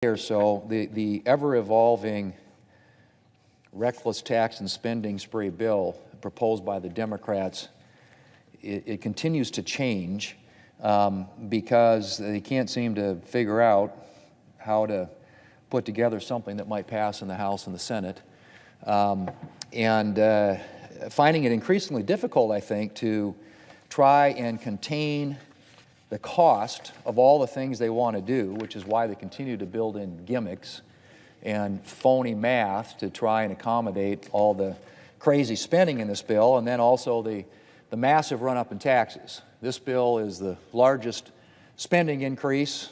or so, the ever-evolving reckless tax and spending spree bill proposed by the Democrats, it continues to change because they can't seem to figure out how to put together something that might pass in the House and the Senate, and finding it increasingly difficult, I think, to try and contain the cost of all the things they want to do, which is why they continue to build in gimmicks and phony math to try and accommodate all the crazy spending in this bill, and then also the massive run-up in taxes. This bill is the largest spending increase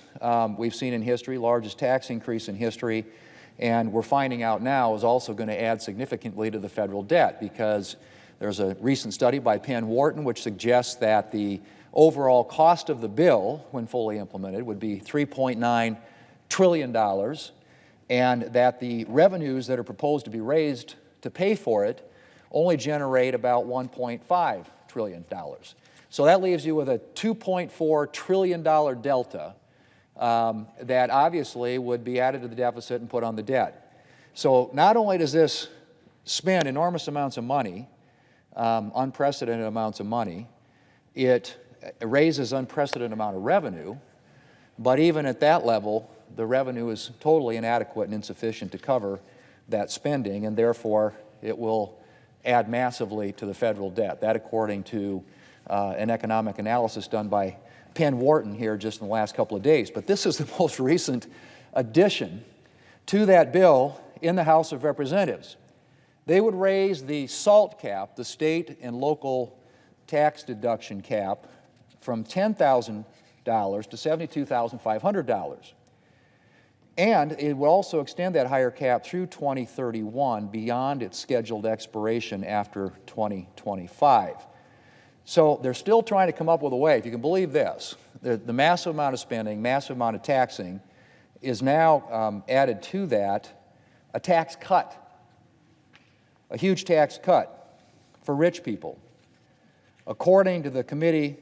we've seen in history, largest tax increase in history, and we're finding out now is also going to add significantly to the federal debt, because there's a recent study by Penn Wharton which suggests that the overall cost of the bill, when fully implemented, would be $3.9 trillion, and that the revenues that are proposed to be raised to pay for it only generate about $1.5 trillion. So that leaves you with a $2.4 trillion delta that obviously would be added to the deficit and put on the debt. So not only does this spend enormous amounts of money, unprecedented amounts of money, it raises unprecedented amount of revenue, but even at that level, the revenue is totally inadequate and insufficient to cover that spending, and therefore it will add massively to the federal debt. That, according to an economic analysis done by Penn Wharton here just in the last couple of days. But this is the most recent addition to that bill in the House of Representatives. They would raise the SALT cap, the state and local tax deduction cap, from $10,000 to $72,500. And it will also extend that higher cap through 2031 beyond its scheduled expiration after 2025. So they're still trying to come up with a way, if you can believe this, the massive amount of spending, massive amount of taxing is now added to that a tax cut, a huge tax cut for rich people. According to the Committee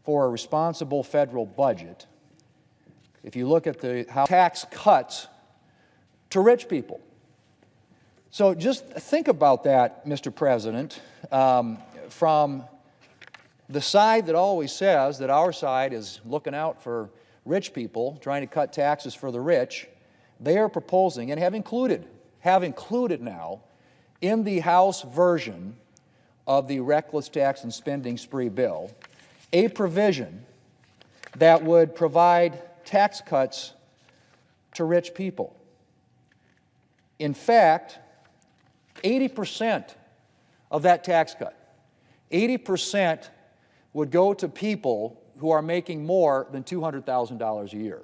for a Responsible Federal Budget, if you look at the tax cuts to rich people. So just think about that, Mr. President, from the side that always says that our side is looking out for rich people, trying to cut taxes for the rich. They are proposing and have included now in the House version of the reckless tax and spending spree bill a provision that would provide tax cuts to rich people. In fact, 80% of that tax cut, 80% would go to people who are making more than $200,000 a year.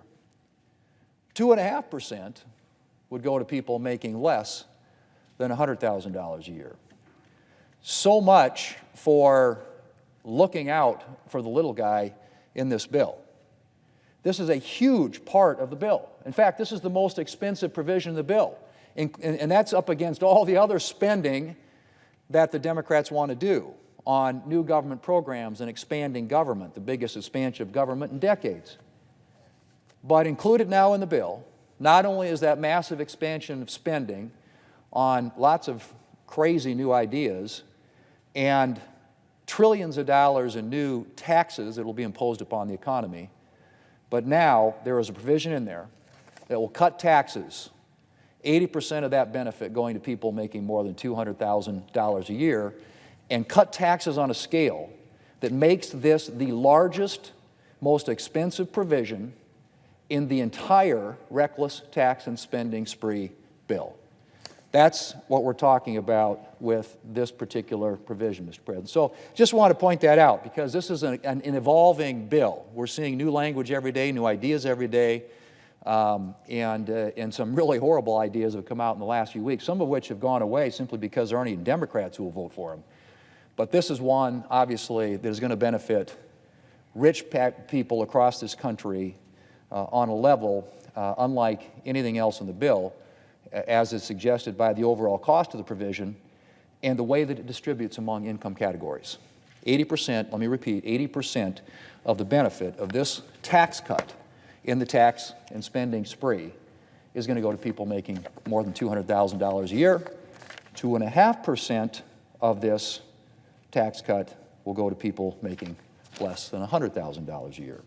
2.5% would go to people making less than $100,000 a year. So much for looking out for the little guy in this bill. This is a huge part of the bill. In fact, this is the most expensive provision of the bill, and that's up against all the other spending that the Democrats want to do on new government programs and expanding government, the biggest expansion of government in decades. But included now in the bill, not only is that massive expansion of spending on lots of crazy new ideas and trillions of dollars in new taxes that will be imposed upon the economy, but now there is a provision in there that will cut taxes, 80% of that benefit going to people making more than $200,000 a year, and cut taxes on a scale that makes this the largest, most expensive provision in the entire reckless tax and spending spree bill. That's what we're talking about with this particular provision, Mr. President. So just want to point that out, because this is an evolving bill. We're seeing new language every day, new ideas every day, and some really horrible ideas have come out in the last few weeks, some of which have gone away simply because there aren't even Democrats who will vote for them. But this is one, obviously, that is going to benefit rich people across this country on a level unlike anything else in the bill, as is suggested by the overall cost of the provision and the way that it distributes among income categories. 80%, let me repeat, 80% of the benefit of this tax cut in the tax and spending spree is going to go to people making more than $200,000 a year. 2.5% of this tax cut will go to people making less than $100,000 a year.